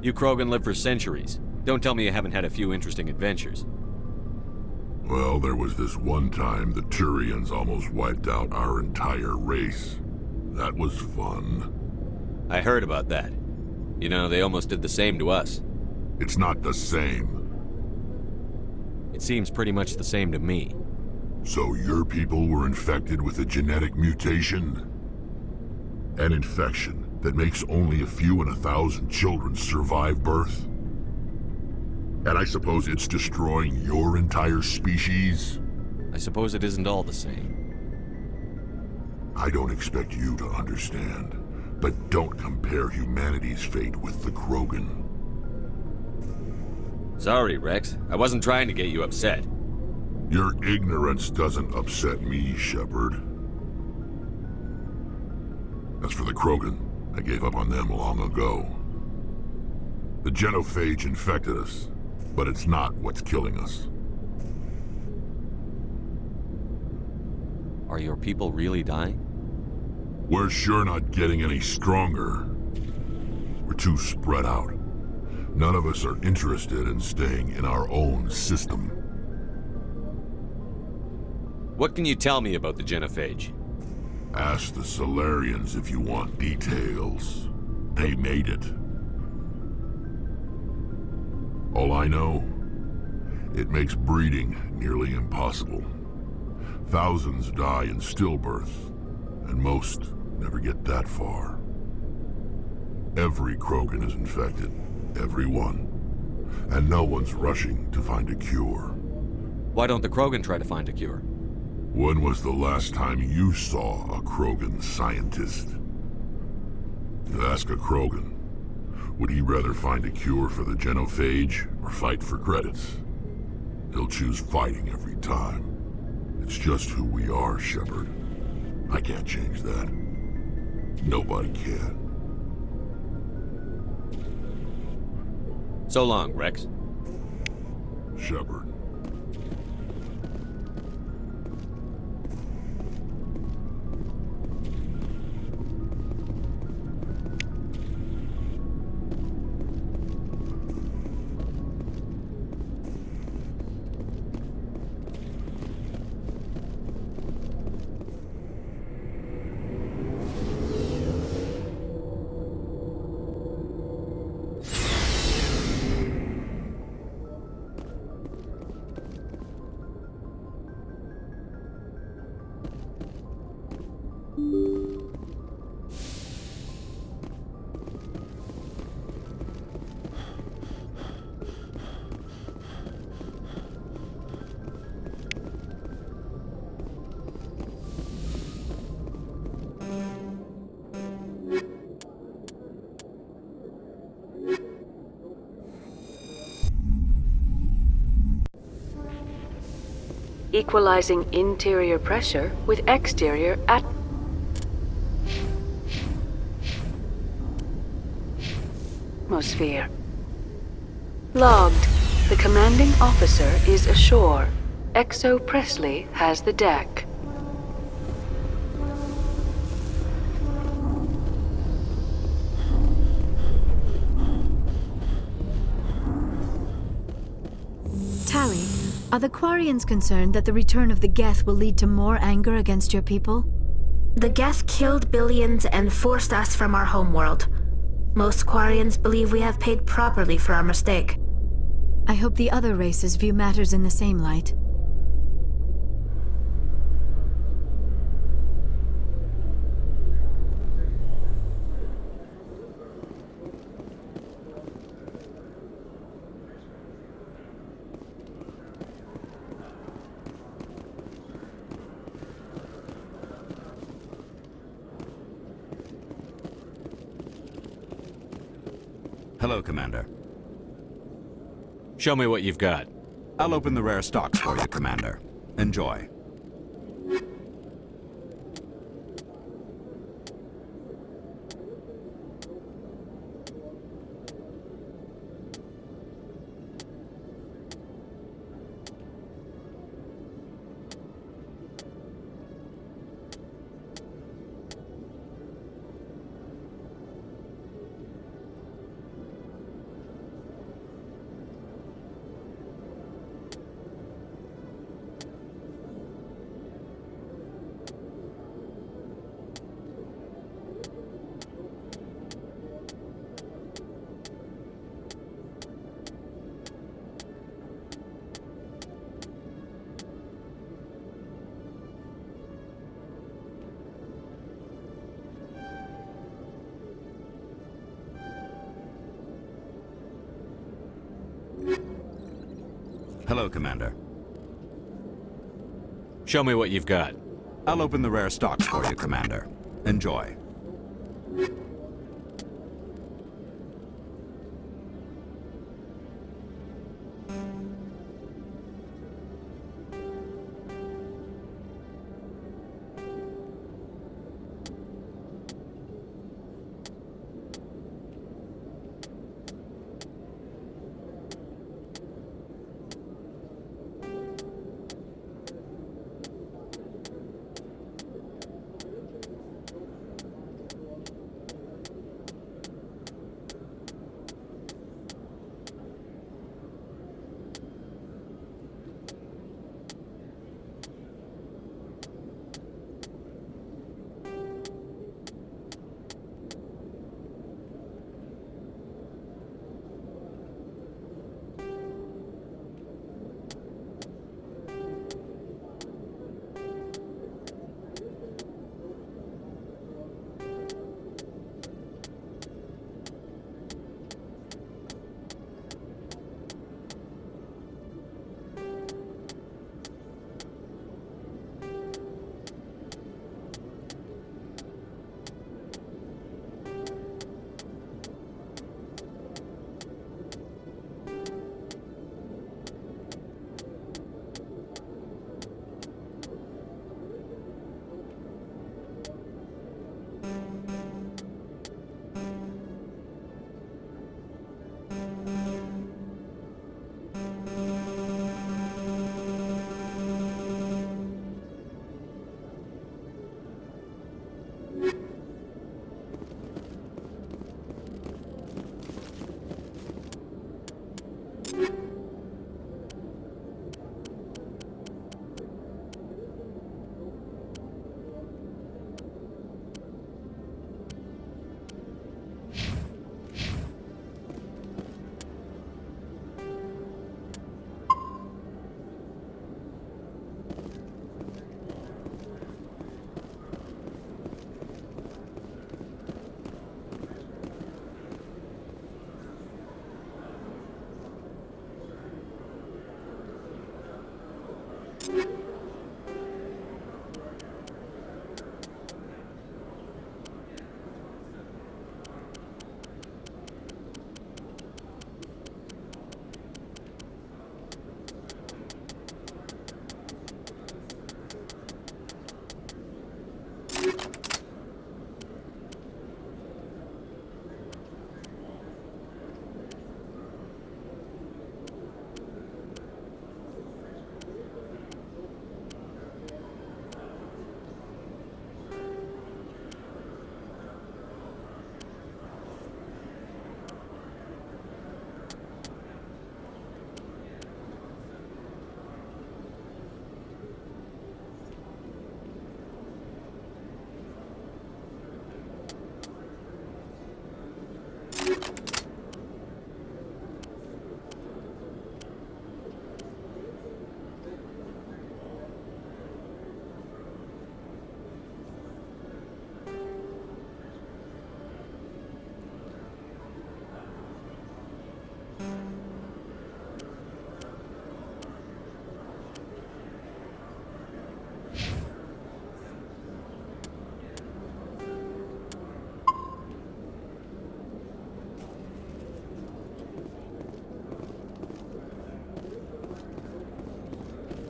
You Krogan live for centuries. Don't tell me you haven't had a few interesting adventures. Well, there was this one time the Turians almost wiped out our entire race. That was fun. I heard about that. You know, they almost did the same to us. It's not the same. It seems pretty much the same to me. So your people were infected with a genetic mutation? An infection that makes only a few in 1,000 children survive birth? And I suppose it's destroying your entire species? I suppose it isn't all the same. I don't expect you to understand, but don't compare humanity's fate with the Krogan. Sorry, Rex. I wasn't trying to get you upset. Your ignorance doesn't upset me, Shepard. As for the Krogan, I gave up on them long ago. The genophage infected us, but it's not what's killing us. Are your people really dying? We're sure not getting any stronger. We're too spread out. None of us are interested in staying in our own system. What can you tell me about the genophage? Ask the Solarians if you want details. They made it. All I know, it makes breeding nearly impossible. Thousands die in stillbirth, and most never get that far. Every Krogan is infected, every one. And no one's rushing to find a cure. Why don't the Krogan try to find a cure? When was the last time you saw a Krogan scientist? Ask a Krogan. Would he rather find a cure for the genophage or fight for credits? He'll choose fighting every time. It's just who we are, Shepard. I can't change that. Nobody can. So long, Rex. Shepard. Equalizing interior pressure with exterior atmosphere. Logged. The commanding officer is ashore. Exo Presley has the deck. Tally, are the Quarians concerned that the return of the Geth will lead to more anger against your people? The Geth killed billions and forced us from our homeworld. Most Quarians believe we have paid properly for our mistake. I hope the other races view matters in the same light. Hello, Commander. Show me what you've got. I'll open the rare stocks for you, Commander. Enjoy. Hello, Commander. Show me what you've got. I'll open the rare stocks for you, Commander. Enjoy.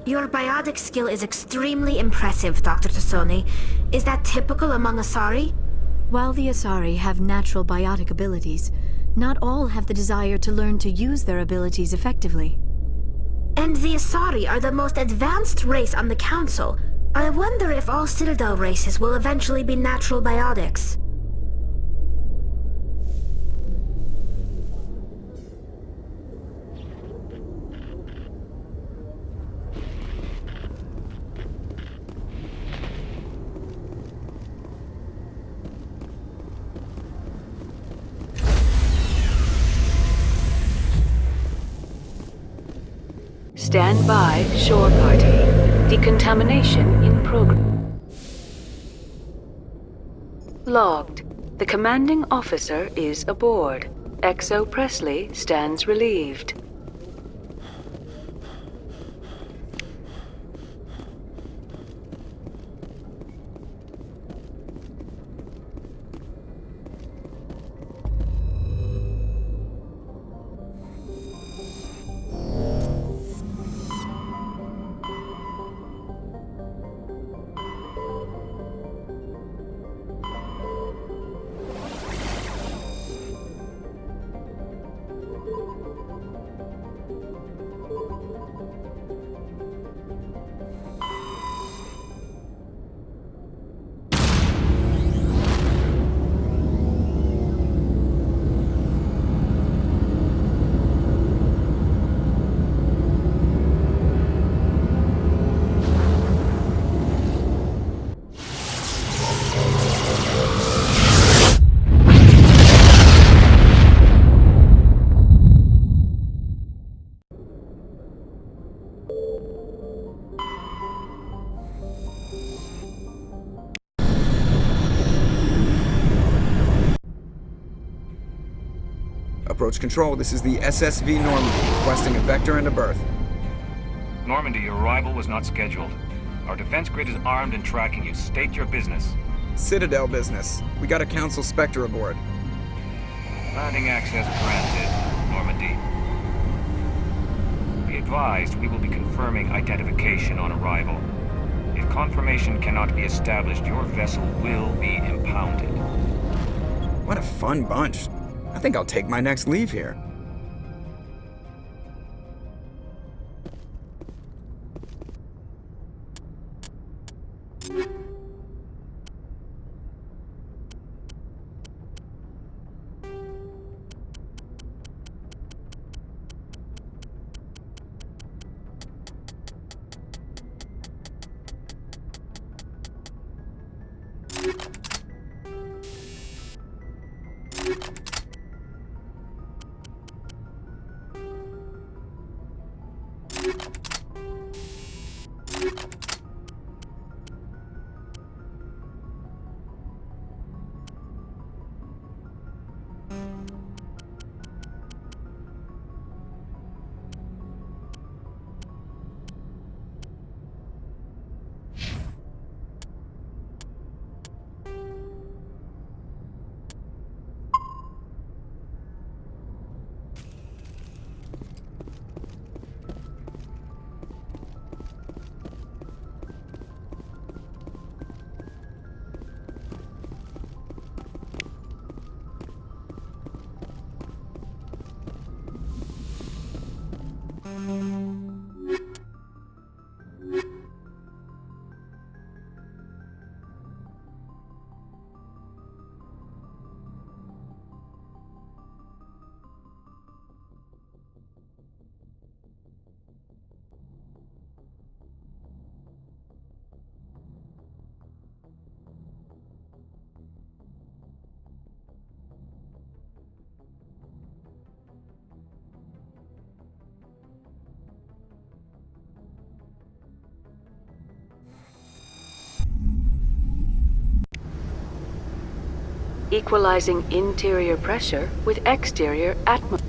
Your biotic skill is extremely impressive, Dr. Tassoni. Is that typical among Asari? While the Asari have natural biotic abilities, not all have the desire to learn to use their abilities effectively. And the Asari are the most advanced race on the Council. I wonder if all Citadel races will eventually be natural biotics. Stand by, shore party. Decontamination in progress. Logged. The commanding officer is aboard. XO Presley stands relieved. Approach control, this is the SSV Normandy, requesting a vector and a berth. Normandy, your arrival was not scheduled. Our defense grid is armed and tracking you. State your business. Citadel business. We got a Council Spectre aboard. Landing access granted, Normandy. Be advised, we will be confirming identification on arrival. If confirmation cannot be established, your vessel will be impounded. What a fun bunch. I think I'll take my next leave here. Equalizing interior pressure with exterior atmosphere.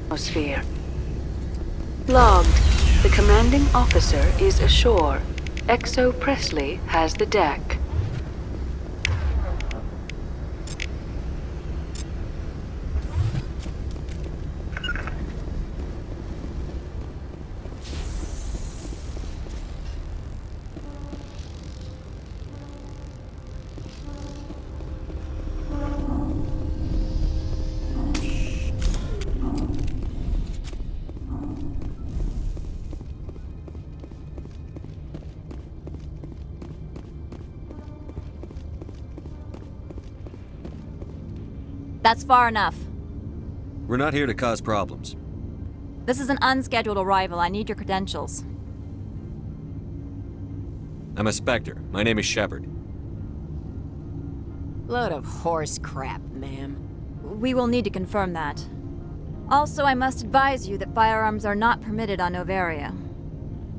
atmosphere. Logged. The commanding officer is ashore. XO Presley has the deck. That's far enough. We're not here to cause problems. This is an unscheduled arrival. I need your credentials. I'm a Spectre. My name is Shepard. Load of horse crap, ma'am. We will need to confirm that. Also, I must advise you that firearms are not permitted on Novaria.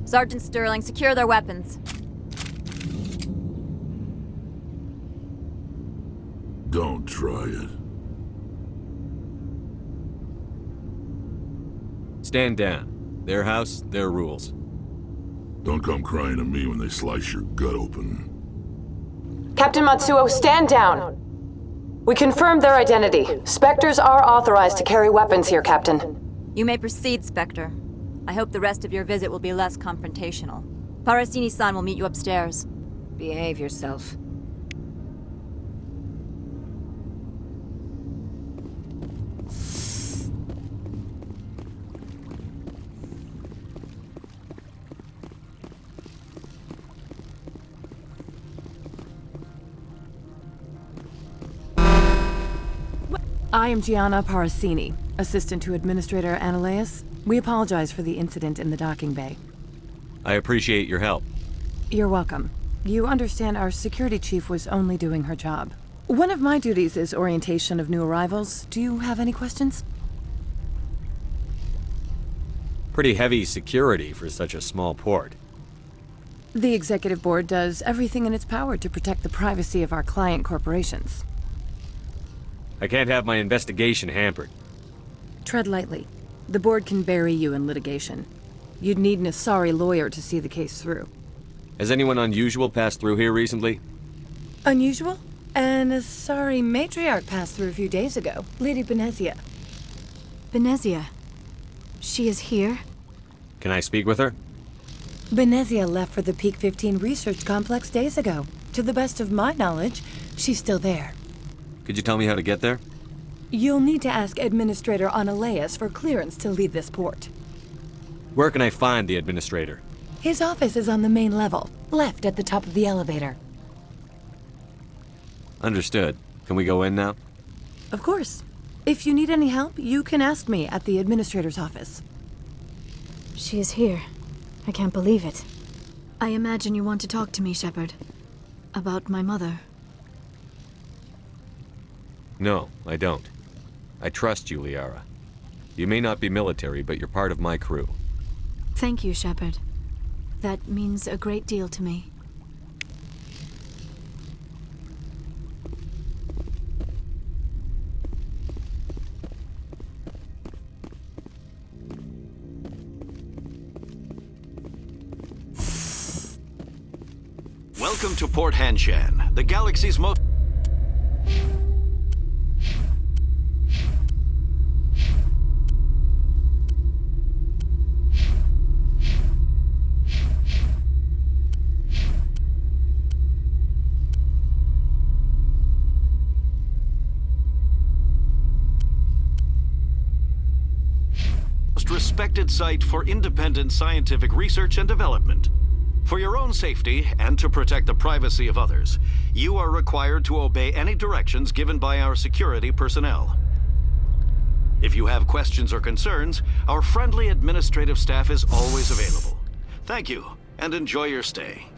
Sergeant Sterling, secure their weapons. Don't try it. Stand down. Their house, their rules. Don't come crying to me when they slice your gut open. Captain Matsuo, stand down! We confirmed their identity. Spectres are authorized to carry weapons here, Captain. You may proceed, Spectre. I hope the rest of your visit will be less confrontational. Parasini-san will meet you upstairs. Behave yourself. I am Gianna Parasini, assistant to Administrator Ananias. We apologize for the incident in the docking bay. I appreciate your help. You're welcome. You understand our security chief was only doing her job. One of my duties is orientation of new arrivals. Do you have any questions? Pretty heavy security for such a small port. The executive board does everything in its power to protect the privacy of our client corporations. I can't have my investigation hampered. Tread lightly. The board can bury you in litigation. You'd need an Asari lawyer to see the case through. Has anyone unusual passed through here recently? Unusual? An Asari matriarch passed through a few days ago. Lady Benezia. Benezia. She is here? Can I speak with her? Benezia left for the Peak 15 research complex days ago. To the best of my knowledge, she's still there. Could you tell me how to get there? You'll need to ask Administrator Ananias for clearance to leave this port. Where can I find the administrator? His office is on the main level, left at the top of the elevator. Understood. Can we go in now? Of course. If you need any help, you can ask me at the Administrator's office. She is here. I can't believe it. I imagine you want to talk to me, Shepard. About my mother. No, I don't. I trust you, Liara. You may not be military, but you're part of my crew. Thank you, Shepard. That means a great deal to me. Welcome to Port Hanshan, the galaxy's most... respected site for independent scientific research and development. For your own safety and to protect the privacy of others, you are required to obey any directions given by our security personnel. If you have questions or concerns, our friendly administrative staff is always available. Thank you, and enjoy your stay.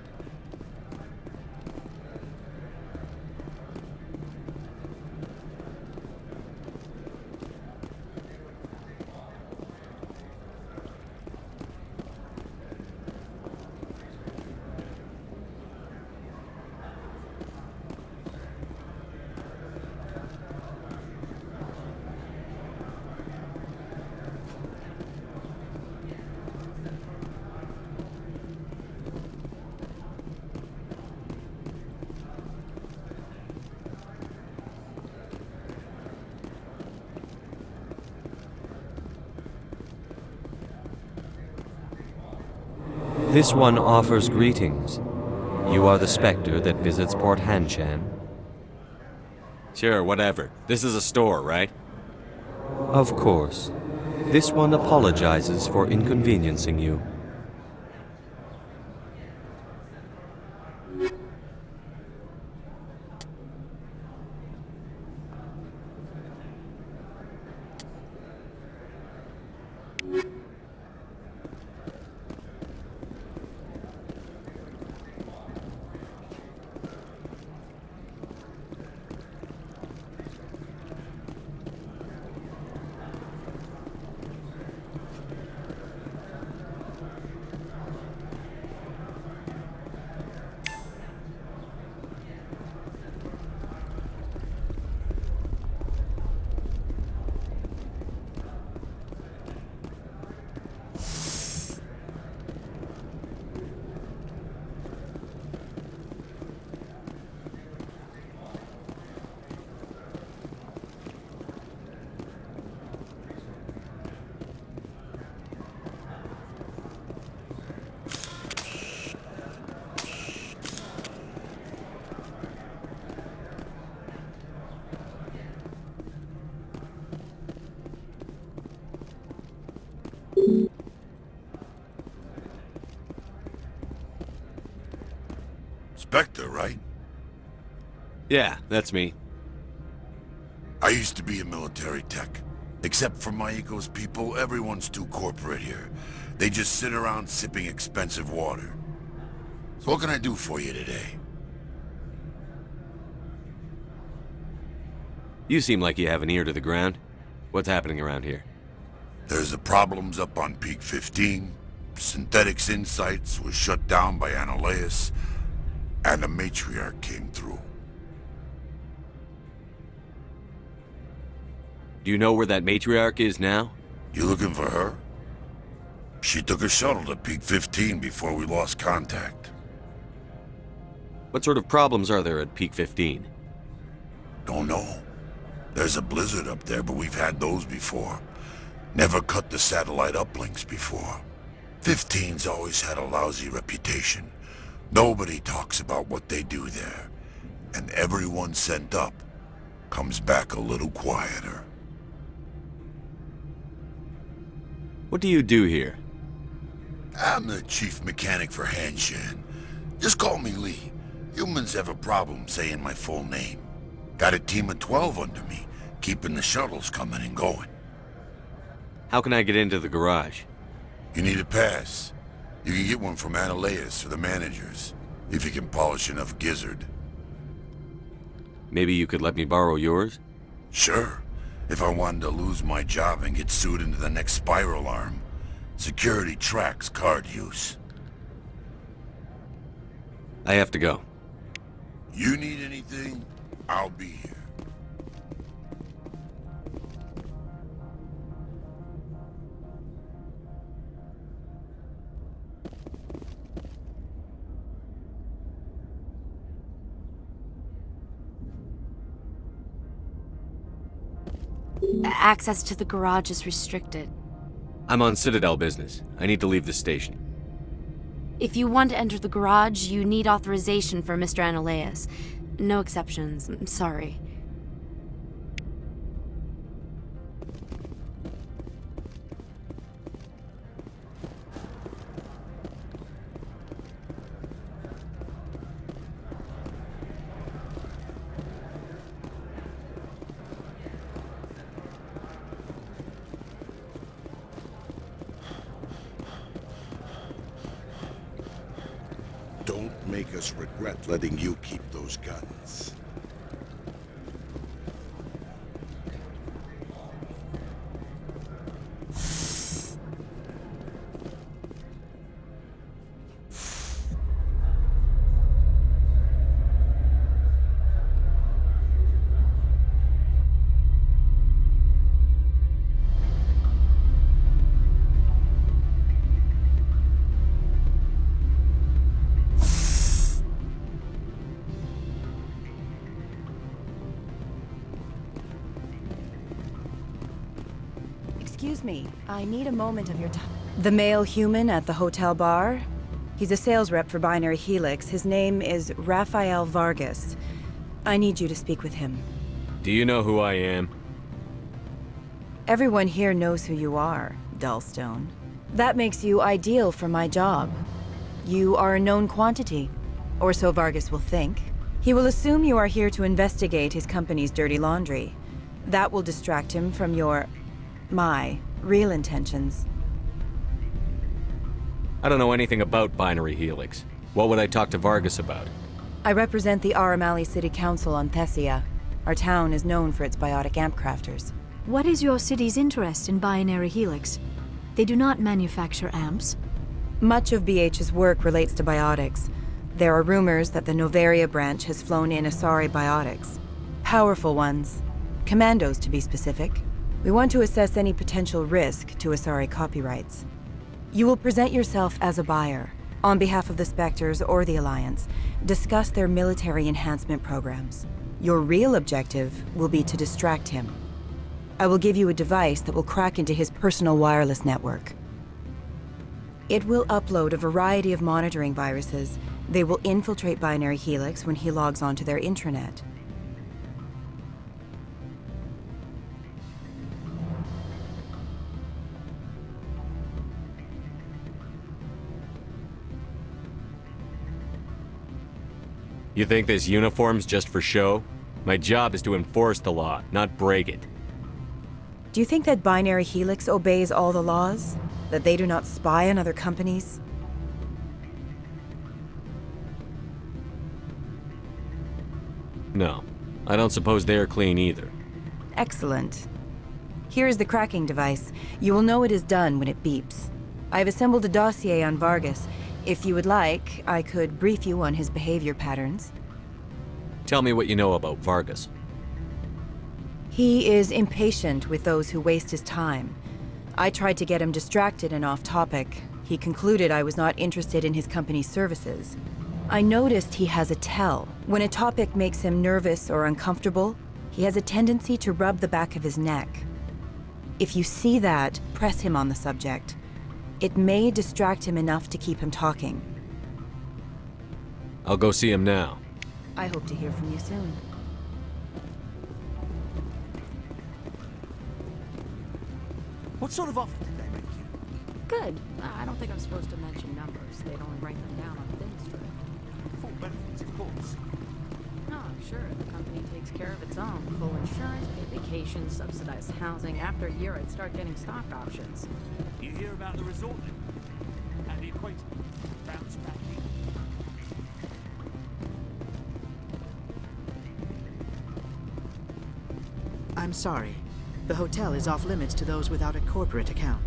This one offers greetings. You are the Spectre that visits Port Hanshan? Sure, whatever. This is a store, right? Of course. This one apologizes for inconveniencing you. Spectre, right? Yeah, that's me. I used to be a military tech. Except for Maiko's people, everyone's too corporate here. They just sit around sipping expensive water. So what can I do for you today? You seem like you have an ear to the ground. What's happening around here? There's the problems up on Peak 15. Synthetics Insights was shut down by Annihilus. And the matriarch came through. Do you know where that matriarch is now? You looking for her? She took a shuttle to Peak 15 before we lost contact. What sort of problems are there at Peak 15? Don't know. There's a blizzard up there, but we've had those before. Never cut the satellite uplinks before. 15's always had a lousy reputation. Nobody talks about what they do there. And everyone sent up comes back a little quieter. What do you do here? I'm the chief mechanic for Hanshan. Just call me Lee. Humans have a problem saying my full name. Got a team of 12 under me, keeping the shuttles coming and going. How can I get into the garage? You need a pass. You can get one from Annihilus or the managers, if you can polish enough gizzard. Maybe you could let me borrow yours? Sure. If I wanted to lose my job and get sued into the next spiral arm. Security tracks card use. I have to go. You need anything, I'll be here. Access to the garage is restricted. I'm on Citadel business. I need to leave the station. If you want to enter the garage, you need authorization for Mr. Annihilus. No exceptions. I'm sorry. Don't make us regret letting you keep those guns. Excuse me, I need a moment of your time. The male human at the hotel bar? He's a sales rep for Binary Helix. His name is Rafael Vargas. I need you to speak with him. Do you know who I am? Everyone here knows who you are, Dullstone. That makes you ideal for my job. You are a known quantity, or so Vargas will think. He will assume you are here to investigate his company's dirty laundry. That will distract him from my real intentions. I don't know anything about Binary Helix. What would I talk to Vargas about? I represent the Aramali City Council on Thessia. Our town is known for its biotic amp crafters. What is your city's interest in Binary Helix? They do not manufacture amps. Much of BH's work relates to biotics. There are rumors that the Novaria branch has flown in Asari biotics. Powerful ones. Commandos, to be specific. We want to assess any potential risk to Asari copyrights. You will present yourself as a buyer, on behalf of the Spectres or the Alliance. Discuss their military enhancement programs. Your real objective will be to distract him. I will give you a device that will crack into his personal wireless network. It will upload a variety of monitoring viruses. They will infiltrate Binary Helix when he logs onto their intranet. You think this uniform's just for show? My job is to enforce the law, not break it. Do you think that Binary Helix obeys all the laws? That they do not spy on other companies? No. I don't suppose they're clean either. Excellent. Here is the cracking device. You will know it is done when it beeps. I have assembled a dossier on Vargas. If you would like, I could brief you on his behavior patterns. Tell me what you know about Vargas. He is impatient with those who waste his time. I tried to get him distracted and off topic. He concluded I was not interested in his company's services. I noticed he has a tell. When a topic makes him nervous or uncomfortable, he has a tendency to rub the back of his neck. If you see that, press him on the subject. It may distract him enough to keep him talking. I'll go see him now. I hope to hear from you soon. What sort of offer did they make you? Good. I don't think I'm supposed to mention numbers. They'd only write them down on the things strip. Full benefits, of course. Oh, sure. The company takes care of its own. Full insurance, paid vacations, subsidized housing. After a year, I'd start getting stock options. You hear about the resort then? And the equator? Bounce back in. I'm sorry. The hotel is off limits to those without a corporate account.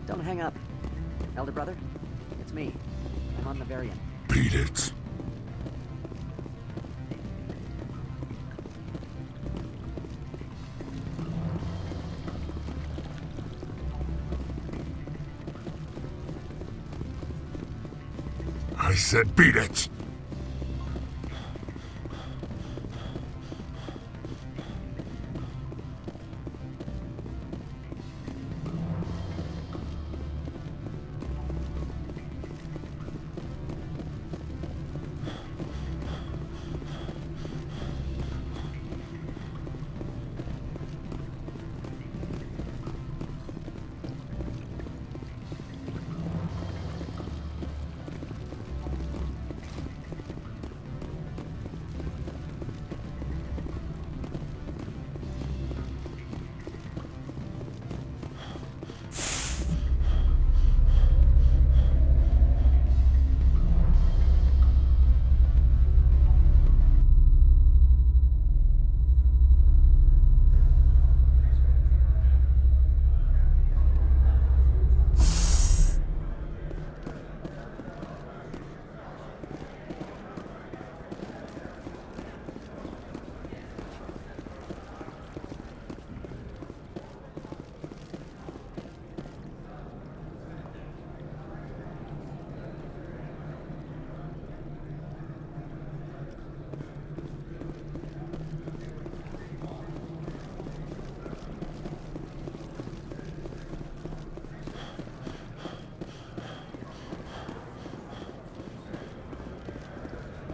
Don't hang up. Elder brother, it's me. I'm on the variant. Beat it. I said beat it!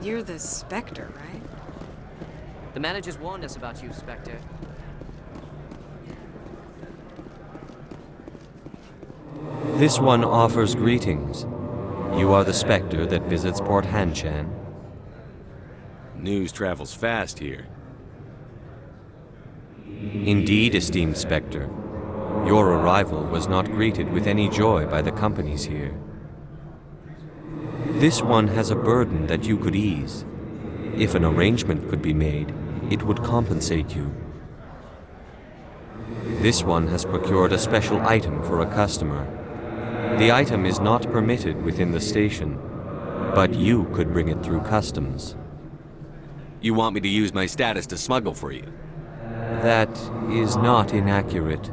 You're the Spectre, right? The managers warned us about you, Spectre. This one offers greetings. You are the Spectre that visits Port Hanshan. News travels fast here. Indeed, esteemed Spectre. Your arrival was not greeted with any joy by the companies here. This one has a burden that you could ease. If an arrangement could be made, it would compensate you. This one has procured a special item for a customer. The item is not permitted within the station, but you could bring it through customs. You want me to use my status to smuggle for you? That is not inaccurate.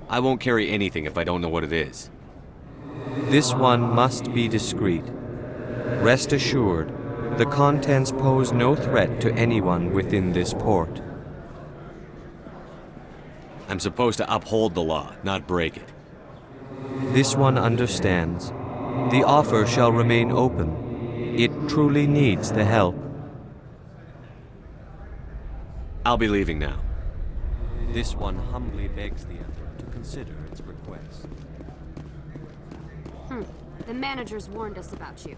I won't carry anything if I don't know what it is. This one must be discreet. Rest assured, the contents pose no threat to anyone within this port. I'm supposed to uphold the law, not break it. This one understands. The offer shall remain open. It truly needs the help. I'll be leaving now. This one humbly begs the Emperor to consider its request. The managers warned us about you.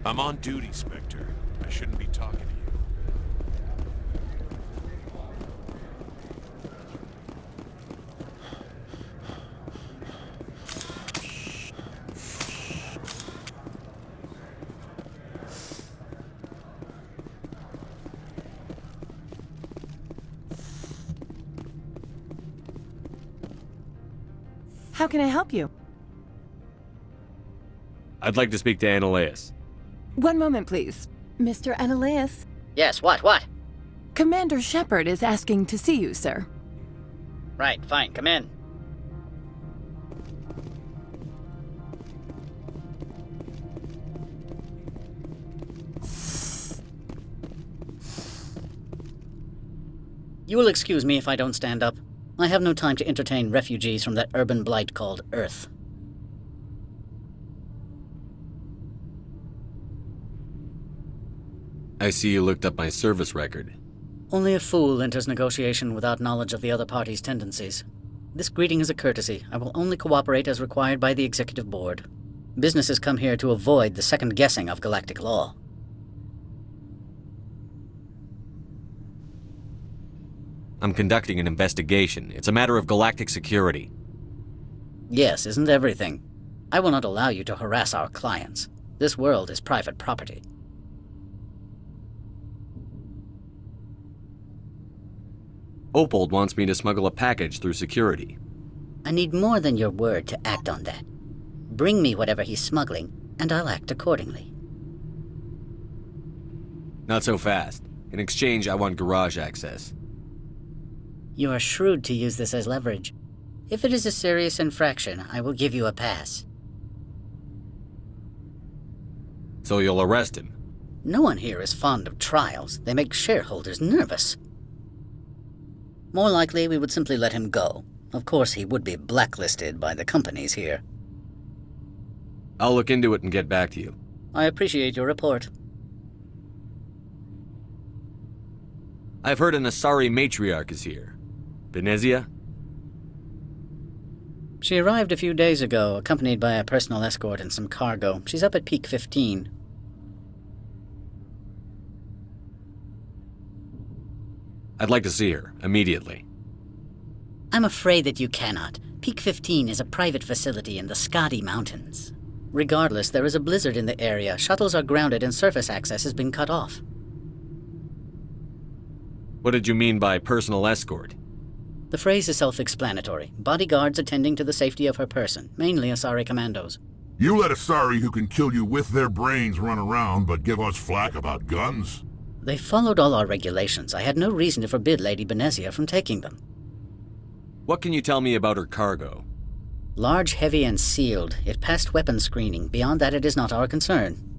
I'm on duty, Spectre. I shouldn't be talking to you. How can I help you? I'd like to speak to Annaleus. One moment, please. Mr. Annaleus? Yes, what? Commander Shepard is asking to see you, sir. Right, fine, come in. You will excuse me if I don't stand up. I have no time to entertain refugees from that urban blight called Earth. I see you looked up my service record. Only a fool enters negotiation without knowledge of the other party's tendencies. This greeting is a courtesy. I will only cooperate as required by the Executive Board. Businesses come here to avoid the second guessing of galactic law. I'm conducting an investigation. It's a matter of galactic security. Yes, isn't everything? I will not allow you to harass our clients. This world is private property. Opold wants me to smuggle a package through security. I need more than your word to act on that. Bring me whatever he's smuggling, and I'll act accordingly. Not so fast. In exchange, I want garage access. You are shrewd to use this as leverage. If it is a serious infraction, I will give you a pass. So you'll arrest him? No one here is fond of trials. They make shareholders nervous. More likely, we would simply let him go. Of course, he would be blacklisted by the companies here. I'll look into it and get back to you. I appreciate your report. I've heard an Asari matriarch is here. Venezia? She arrived a few days ago, accompanied by a personal escort and some cargo. She's up at Peak 15. I'd like to see her, immediately. I'm afraid that you cannot. Peak 15 is a private facility in the Skadi Mountains. Regardless, there is a blizzard in the area. Shuttles are grounded and surface access has been cut off. What did you mean by personal escort? The phrase is self-explanatory. Bodyguards attending to the safety of her person, mainly Asari commandos. You let Asari who can kill you with their brains run around, but give us flack about guns? They followed all our regulations. I had no reason to forbid Lady Venezia from taking them. What can you tell me about her cargo? Large, heavy, and sealed. It passed weapons screening. Beyond that, it is not our concern.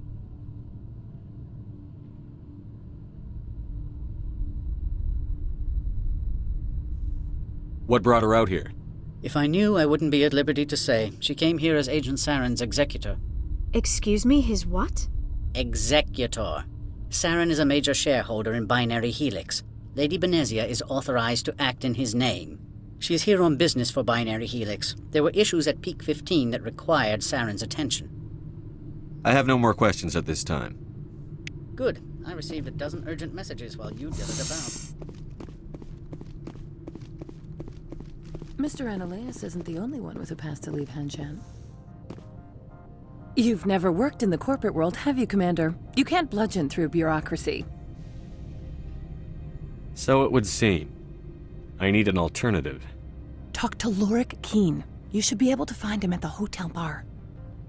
What brought her out here? If I knew, I wouldn't be at liberty to say. She came here as Agent Saren's executor. Excuse me, his what? Executor. Saren is a major shareholder in Binary Helix. Lady Venezia is authorized to act in his name. She is here on business for Binary Helix. There were issues at Peak 15 that required Saren's attention. I have no more questions at this time. Good. I received a dozen urgent messages while you dithered about. Mr. Ananias isn't the only one with a pass to leave Hanshan. You've never worked in the corporate world, have you, Commander? You can't bludgeon through bureaucracy. So it would seem. I need an alternative. Talk to Lorik Keen. You should be able to find him at the hotel bar.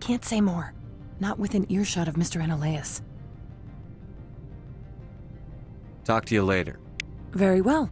Can't say more. Not within earshot of Mr. Ananias. Talk to you later. Very well.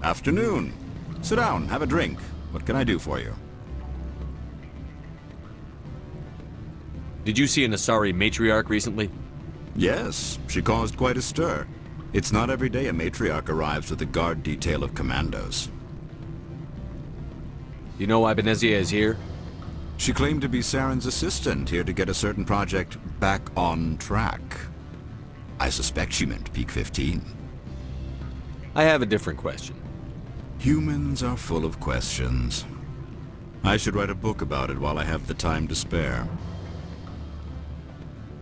Afternoon. Sit down, have a drink. What can I do for you? Did you see an Asari matriarch recently? Yes, she caused quite a stir. It's not every day a matriarch arrives with a guard detail of commandos. You know why Benezia is here? She claimed to be Saren's assistant, here to get a certain project back on track. I suspect she meant Peak 15. I have a different question. Humans are full of questions. I should write a book about it while I have the time to spare.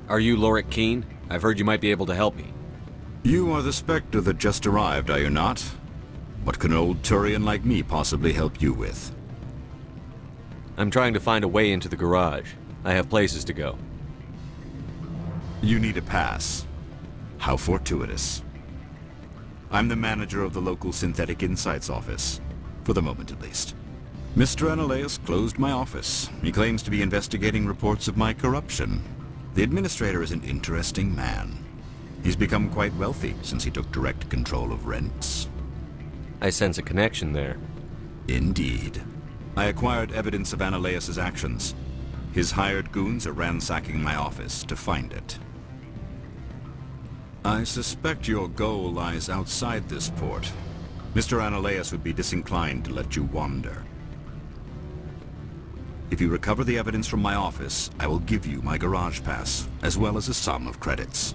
Are you Lorik Keen? I've heard you might be able to help me. You are the Spectre that just arrived, are you not? What can an old Turian like me possibly help you with? I'm trying to find a way into the garage. I have places to go. You need a pass. How fortuitous. I'm the manager of the local Synthetic Insights office. For the moment, at least. Mr. Analeus closed my office. He claims to be investigating reports of my corruption. The administrator is an interesting man. He's become quite wealthy since he took direct control of rents. I sense a connection there. Indeed. I acquired evidence of Analeus' actions. His hired goons are ransacking my office to find it. I suspect your goal lies outside this port. Mr. Analeus would be disinclined to let you wander. If you recover the evidence from my office, I will give you my garage pass, as well as a sum of credits.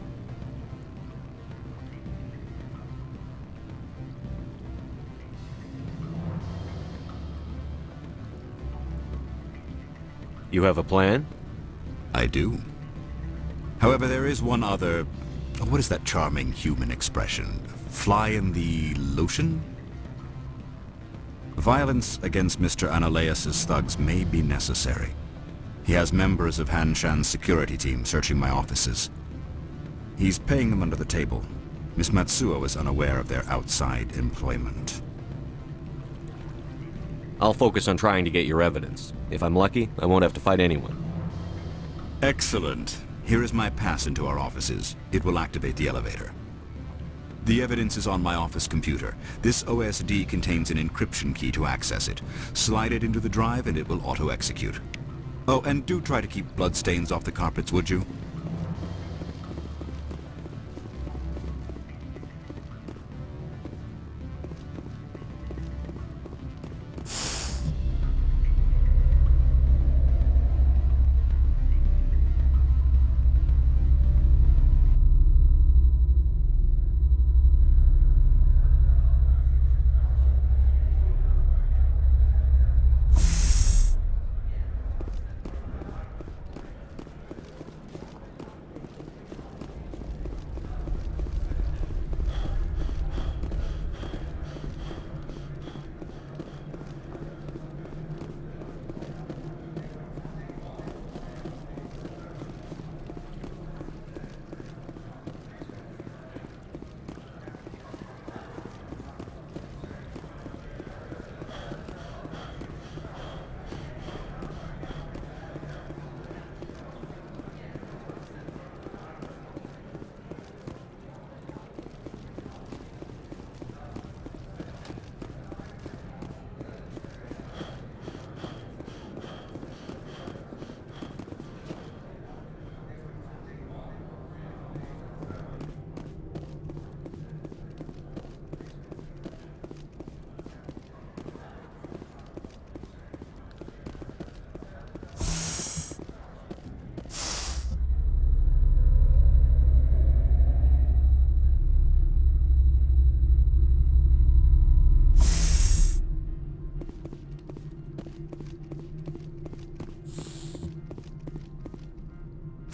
You have a plan? I do. However, there is one other... What is that charming human expression? Fly in the lotion? Violence against Mr. Analeus' thugs may be necessary. He has members of Han Shan's security team searching my offices. He's paying them under the table. Miss Matsuo is unaware of their outside employment. I'll focus on trying to get your evidence. If I'm lucky, I won't have to fight anyone. Excellent. Here is my pass into our offices. It will activate the elevator. The evidence is on my office computer. This OSD contains an encryption key to access it. Slide it into the drive and it will auto-execute. Oh, and do try to keep bloodstains off the carpets, would you?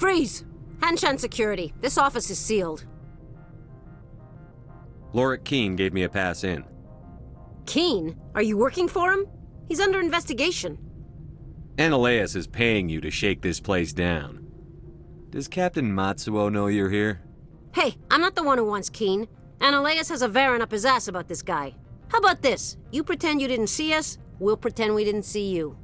Freeze! Hanshan Security. This office is sealed. Lorik Keen gave me a pass in. Keen? Are you working for him? He's under investigation. Analeus is paying you to shake this place down. Does Captain Matsuo know you're here? Hey, I'm not the one who wants Keen. Analeus has a Varen up his ass about this guy. How about this? You pretend you didn't see us, we'll pretend we didn't see you.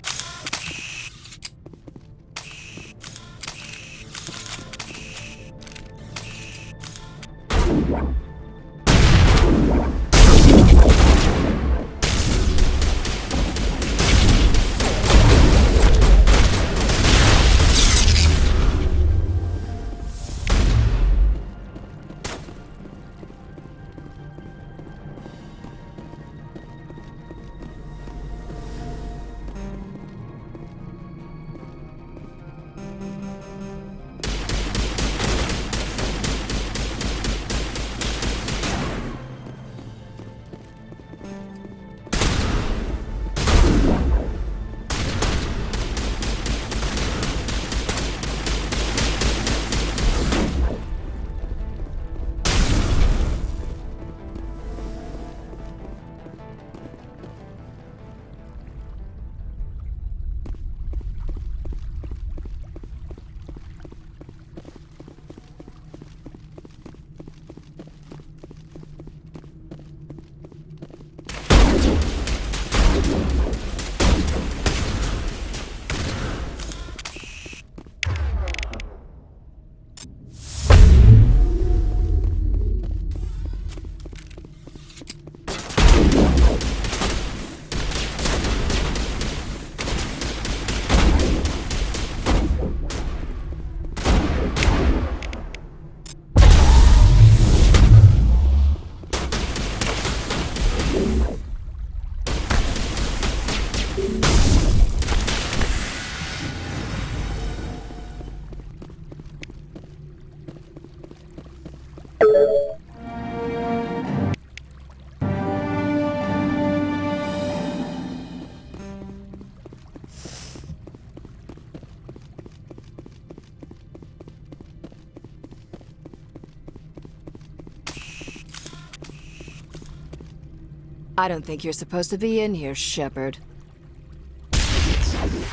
I don't think you're supposed to be in here, Shepard.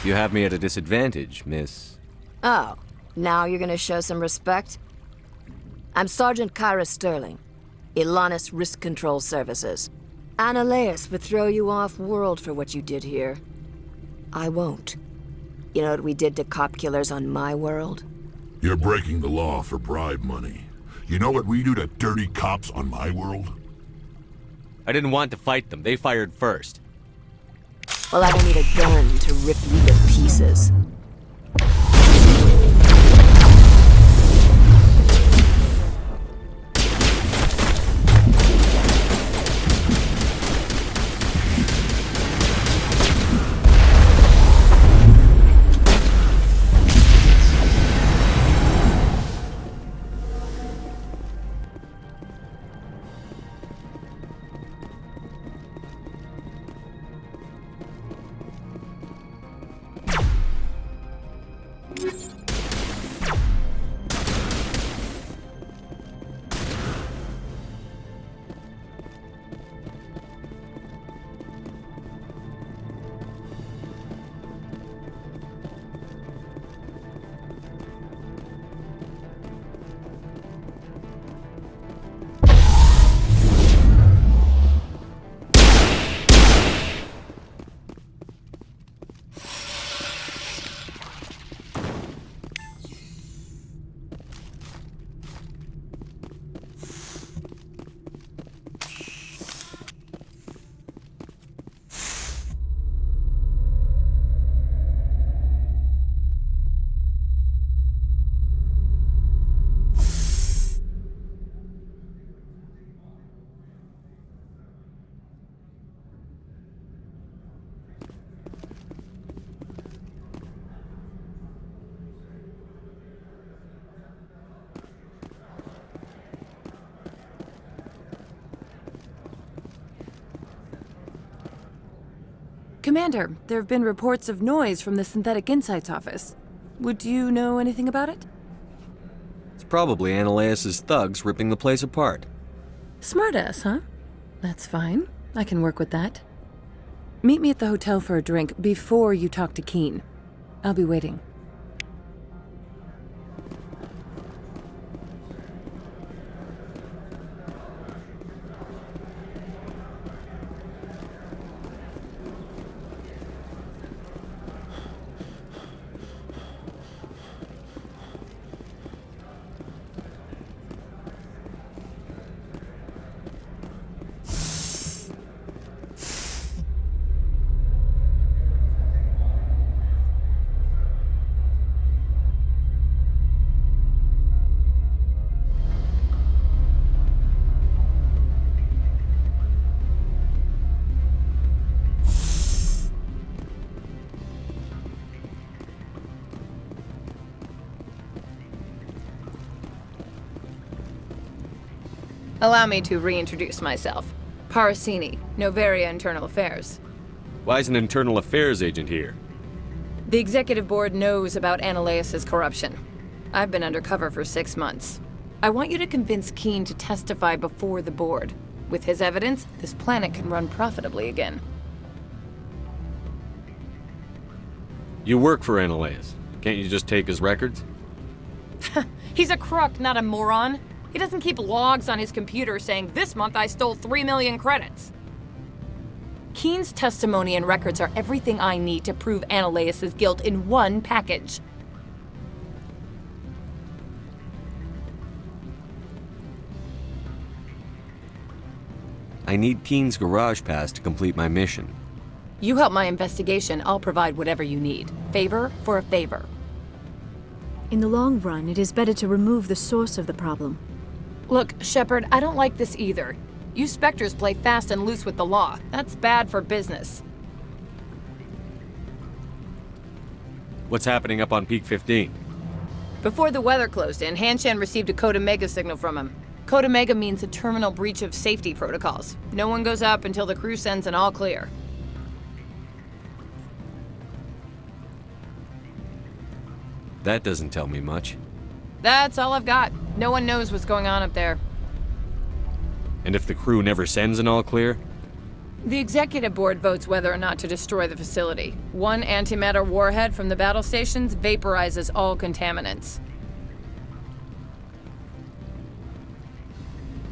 You have me at a disadvantage, miss. Oh, now you're gonna show some respect? I'm Sergeant Kyra Sterling, Ilanis Risk Control Services. Annaleus would throw you off-world for what you did here. I won't. You know what we did to cop killers on my world? You're breaking the law for bribe money. You know what we do to dirty cops on my world? I didn't want to fight them. They fired first. Well, I don't need a gun to rip you to pieces. Commander, there have been reports of noise from the Synthetic Insights office. Would you know anything about it? It's probably Annaleus' thugs ripping the place apart. Smartass, huh? That's fine. I can work with that. Meet me at the hotel for a drink before you talk to Keen. I'll be waiting. Allow me to reintroduce myself. Parasini, Novaria Internal Affairs. Why is an internal affairs agent here? The executive board knows about Annaleus' corruption. I've been undercover for 6 months. I want you to convince Keen to testify before the board. With his evidence, this planet can run profitably again. You work for Annaleus. Can't you just take his records? He's a crook, not a moron. He doesn't keep logs on his computer saying, "This month I stole 3 million credits." Keen's testimony and records are everything I need to prove Annaleus' guilt in one package. I need Keen's garage pass to complete my mission. You help my investigation, I'll provide whatever you need. Favor for a favor. In the long run, it is better to remove the source of the problem. Look, Shepard, I don't like this either. You Spectres play fast and loose with the law. That's bad for business. What's happening up on Peak 15? Before the weather closed in, Hanshan received a code Omega signal from him. Code Omega means a terminal breach of safety protocols. No one goes up until the crew sends an all clear. That doesn't tell me much. That's all I've got. No one knows what's going on up there. And if the crew never sends an all clear? The executive board votes whether or not to destroy the facility. One antimatter warhead from the battle stations vaporizes all contaminants.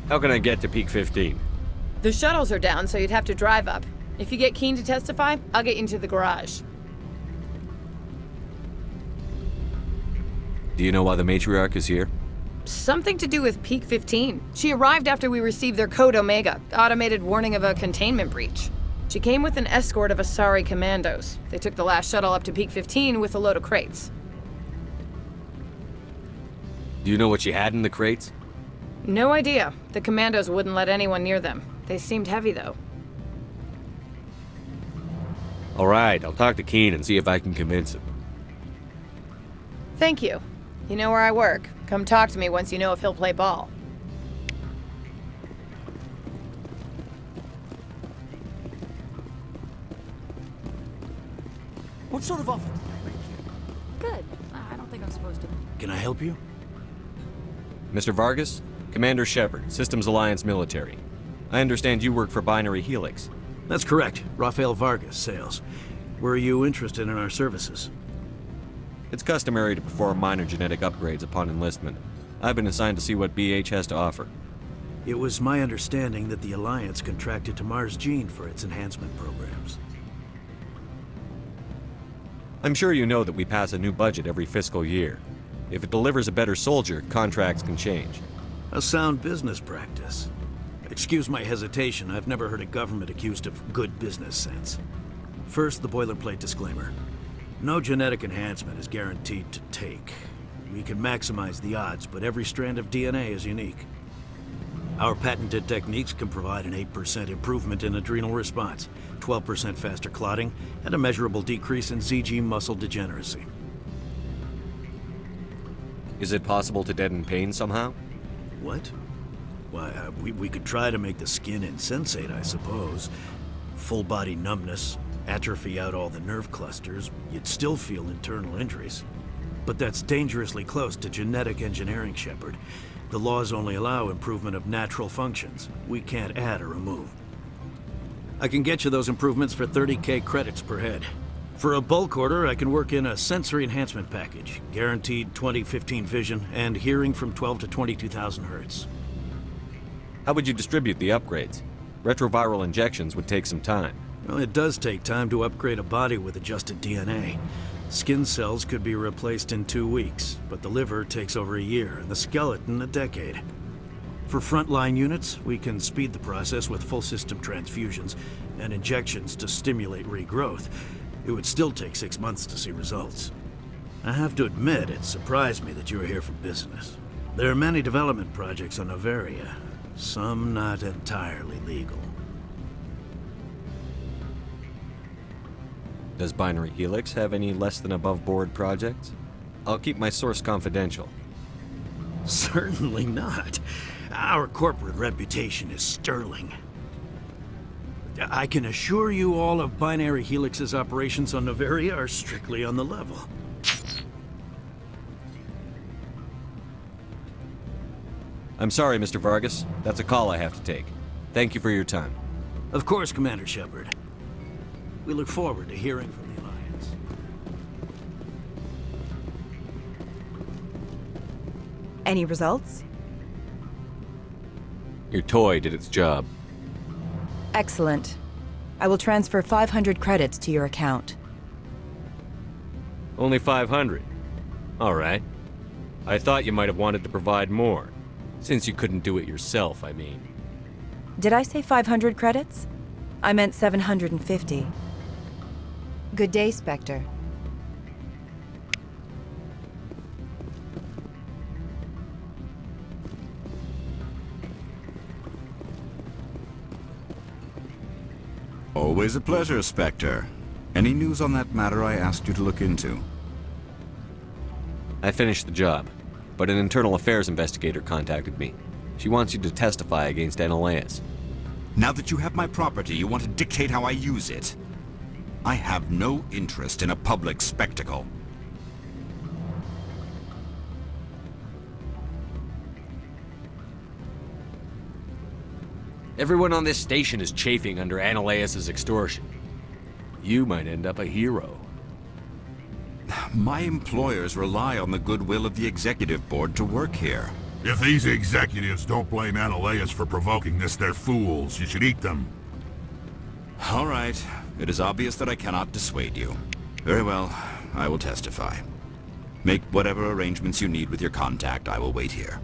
How can I get to Peak 15? The shuttles are down, so you'd have to drive up. If you get Keen to testify, I'll get you into the garage. Do you know why the matriarch is here? Something to do with Peak 15. She arrived after we received their Code Omega, automated warning of a containment breach. She came with an escort of Asari commandos. They took the last shuttle up to Peak 15 with a load of crates. Do you know what she had in the crates? No idea. The commandos wouldn't let anyone near them. They seemed heavy, though. All right, I'll talk to Keen and see if I can convince him. Thank you. You know where I work. Come talk to me once you know if he'll play ball. What sort of offer did they make you? Good. I don't think I'm supposed to. Can I help you? Mr. Vargas? Commander Shepard, Systems Alliance Military. I understand you work for Binary Helix. That's correct. Rafael Vargas, sales. Were you interested in our services? It's customary to perform minor genetic upgrades upon enlistment. I've been assigned to see what BH has to offer. It was my understanding that the Alliance contracted to Mars Gene for its enhancement programs. I'm sure you know that we pass a new budget every fiscal year. If it delivers a better soldier, contracts can change. A sound business practice. Excuse my hesitation, I've never heard a government accused of good business sense. First, the boilerplate disclaimer. No genetic enhancement is guaranteed to take. We can maximize the odds, but every strand of DNA is unique. Our patented techniques can provide an 8% improvement in adrenal response, 12% faster clotting, and a measurable decrease in ZG muscle degeneracy. Is it possible to deaden pain somehow? What? Why, we could try to make the skin insensate, I suppose. Full body numbness, atrophy out all the nerve clusters, you'd still feel internal injuries. But that's dangerously close to genetic engineering, Shepard. The laws only allow improvement of natural functions. We can't add or remove. I can get you those improvements for 30K credits per head. For a bulk order, I can work in a sensory enhancement package, guaranteed 20/15 vision, and hearing from 12 to 22,000 hertz. How would you distribute the upgrades? Retroviral injections would take some time. Well, it does take time to upgrade a body with adjusted DNA. Skin cells could be replaced in 2 weeks, but the liver takes over a year, and the skeleton a decade. For frontline units, we can speed the process with full system transfusions and injections to stimulate regrowth. It would still take 6 months to see results. I have to admit, it surprised me that you were here for business. There are many development projects on Noveria, some not entirely legal. Does Binary Helix have any less than above board projects? I'll keep my source confidential. Certainly not. Our corporate reputation is sterling. I can assure you all of Binary Helix's operations on Noveria are strictly on the level. I'm sorry, Mr. Vargas. That's a call I have to take. Thank you for your time. Of course, Commander Shepard. We look forward to hearing from the Alliance. Any results? Your toy did its job. Excellent. I will transfer 500 credits to your account. Only 500. All right. I thought you might have wanted to provide more. Since you couldn't do it yourself, I mean. Did I say 500 credits? I meant 750. Good day, Spectre. Always a pleasure, Spectre. Any news on that matter I asked you to look into? I finished the job, but an internal affairs investigator contacted me. She wants you to testify against Analeas. Now that you have my property, you want to dictate how I use it. I have no interest in a public spectacle. Everyone on this station is chafing under Analeas' extortion. You might end up a hero. My employers rely on the goodwill of the executive board to work here. If these executives don't blame Analeas for provoking this, they're fools. You should eat them. All right. It is obvious that I cannot dissuade you. Very well. I will testify. Make whatever arrangements you need with your contact. I will wait here.